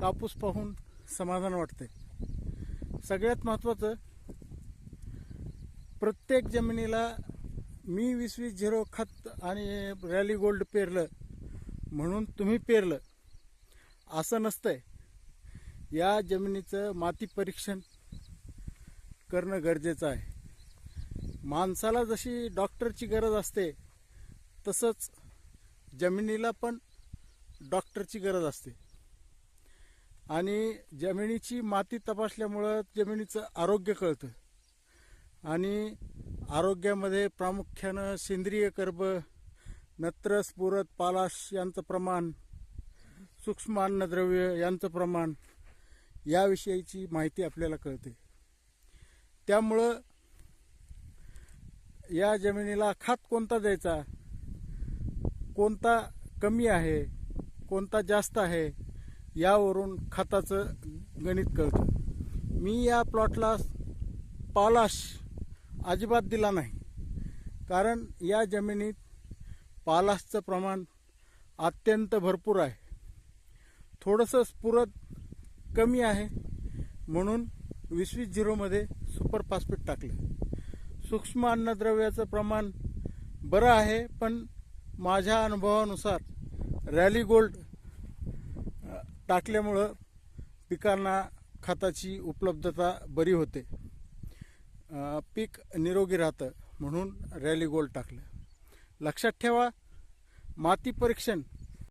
कापूस पाहून समाधान वाटते। सगळ्यात महत्त्वाचं, प्रत्येक जमिनीला मी 20-20-0 खत आणि रॅली गोल्ड पेरलं म्हणून तुम्ही पेरलं असं नसतंय। या जमिनीचं माती परीक्षण करणं गरजेचं आहे। माणसाला जशी डॉक्टरची गरज असते तसंच जमिनीला पण डॉक्टरची गरज असते। आणि जमिनीची माती तपासल्यामुळं जमिनीचं आरोग्य कळतं आणि आरोग्यामध्ये प्रामुख्यानं सेंद्रिय कर्ब, नत्र, स्फुरद, पालाश यांचं प्रमाण, सूक्ष्म अन्नद्रव्य यांचं प्रमाण याविषयीची माहिती आपल्याला कळते। त्यामुळं या जमिनीला खत कोणता द्यायचा, कोणता कमी आहे, कोणता जास्त आहे यावरून खताचं गणित कळतं। मी या प्लॉटला पालाश अजिबात दिला नाही, कारण या जमिनीत पालाशचं प्रमाण अत्यंत भरपूर आहे। थोडंसं स्फुरद कमी आहे म्हणून 20-20-0 मध्ये सुपर फॉस्फेट टाकलं। सूक्ष्म अन्नद्रव्याचं प्रमाण बरं आहे, पण माझ्या अनुभवानुसार रॅली गोल्ड टाकल्यामुळं पिकांना खताची उपलब्धता बरी होते, पीक निरोगी राहतं म्हणून रॅली गोल्ड टाकलं। लक्षात ठेवा, माती परीक्षण